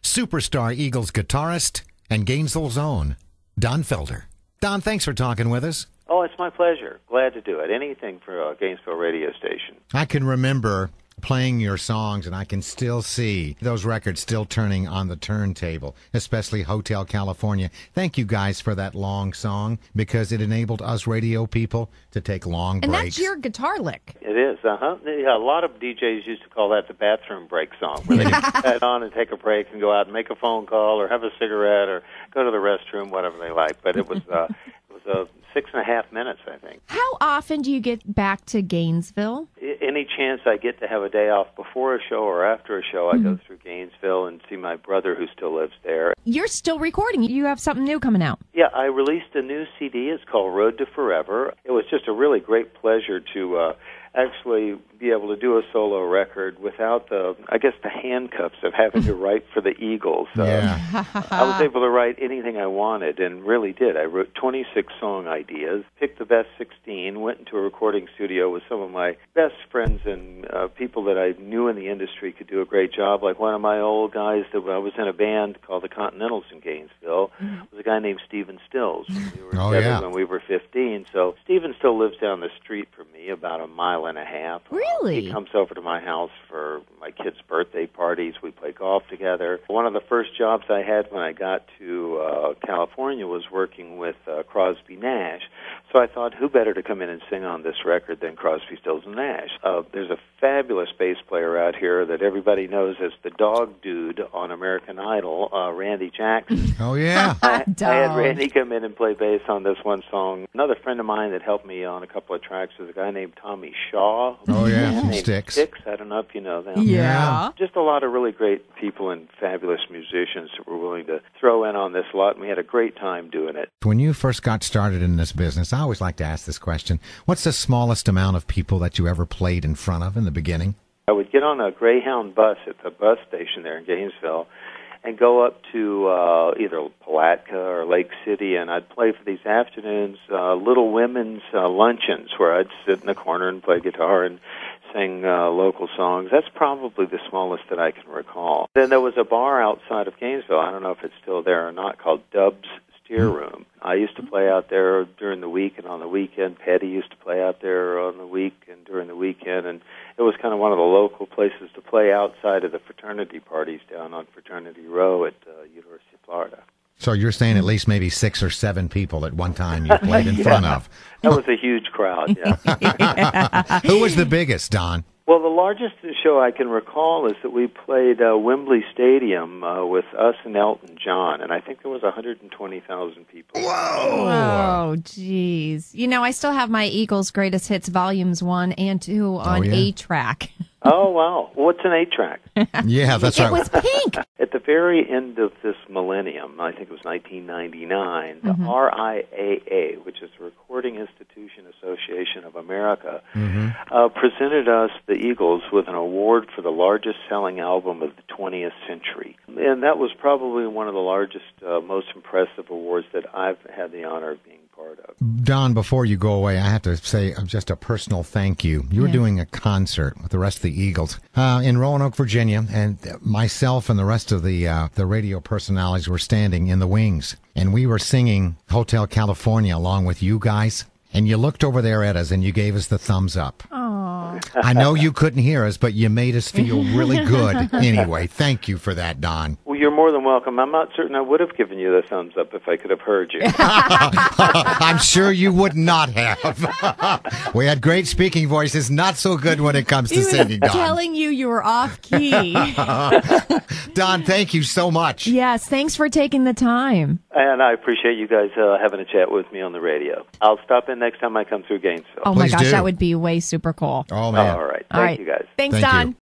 superstar Eagles guitarist and Gainesville's own Don Felder. Don, thanks for talking with us. Oh, it's my pleasure. Glad to do it. Anything for a Gainesville radio station. I can remember playing your songs, and I can still see those records still turning on the turntable, especially Hotel California. Thank you guys for that long song, because it enabled us radio people to take long breaks. And that's your guitar lick. It is, Yeah, a lot of DJs used to call that the bathroom break song, where they put that on and take a break and go out and make a phone call or have a cigarette or go to the restroom, whatever they like. But it was 6.5 minutes, I think. How often do you get back to Gainesville? Any chance I get to have a day off before a show or after a show, I go through Gainesville and see my brother who still lives there. You're still recording. You have something new coming out. Yeah, I released a new CD. It's called Road to Forever. It was just a really great pleasure to actually be able to do a solo record without the handcuffs of having to write for the Eagles. I was able to write anything I wanted, and really did. I wrote 26 song ideas, picked the best 16, went into a recording studio with some of my best friends and people that I knew in the industry could do a great job, like one of my old guys that I was in a band called the Continentals in Gainesville. Was a guy named Stephen Stills. We were together when we were 15. So Stephen still lives down the street from me, about a mile and a half. Really? He comes over to my house for my kids' birthday parties. We play golf together. One of the first jobs I had when I got to California was working with Crosby, Nash. So I thought, who better to come in and sing on this record than Crosby, Stills, and Nash? There's a fabulous bass player out here that everybody knows as the dog dude on American Idol, Randy Jackson. Oh, yeah. I had Randy come in and play bass on this one song. Another friend of mine that helped me on a couple of tracks was a guy named Tommy Shaw. Oh, yeah, from Styx. I don't know if you know them. Yeah. Just a lot of really great people and fabulous musicians that were willing to throw in on this lot, and we had a great time doing it. When you first got started in this business, I always like to ask this question. What's the smallest amount of people that you ever played in front of in the beginning? I would get on a Greyhound bus at the bus station there in Gainesville and go up to either Palatka or Lake City, and I'd play for these afternoons, little women's luncheons, where I'd sit in the corner and play guitar and sing local songs. That's probably the smallest that I can recall. Then there was a bar outside of Gainesville, I don't know if it's still there or not, called Dub's Steer Room. I used to play out there during the week and on the weekend. Petty used to play out there on the week and during the weekend, and it was kind of one of the local places to play outside of the fraternity parties down on Fraternity Row at University of Florida. So you're saying at least maybe 6 or 7 people at one time you played in front of. That was a huge crowd, yeah. Who was the biggest, Don? Well, the largest show I can recall is that we played Wembley Stadium with us and Elton John, and I think there was 120,000 people. Whoa! Oh, geez. You know, I still have my Eagles Greatest Hits Volumes 1 and 2 on 8-track. Oh, wow. What's an 8-track? Yeah, that's right. It was pink. At the very end of this millennium, I think it was 1999, the RIAA, which is the Recording Institution Association of America, presented us, the Eagles, with an award for the largest selling album of the 20th century. And that was probably one of the largest, most impressive awards that I've had the honor of being part of. Don, before you go away, I have to say just a personal thank you. You were doing a concert with the rest of the Eagles in Roanoke, Virginia, and myself and the rest of the radio personalities were standing in the wings, and we were singing Hotel California along with you guys, and you looked over there at us and you gave us the thumbs up. I know you couldn't hear us, but you made us feel really good. Anyway, thank you for that, Don. Well, you're more than welcome. I'm not certain I would have given you the thumbs up if I could have heard you. I'm sure you would not have. We had great speaking voices, not so good when it comes to singing, Don. Telling you were off key. Don, thank you so much. Yes, thanks for taking the time. And I appreciate you guys having a chat with me on the radio. I'll stop in next time I come through Gainesville. Oh, my Please gosh, do. that would be way super cool. Oh, man. All right. All right. Thank you, guys. Thanks, Thank Don. you.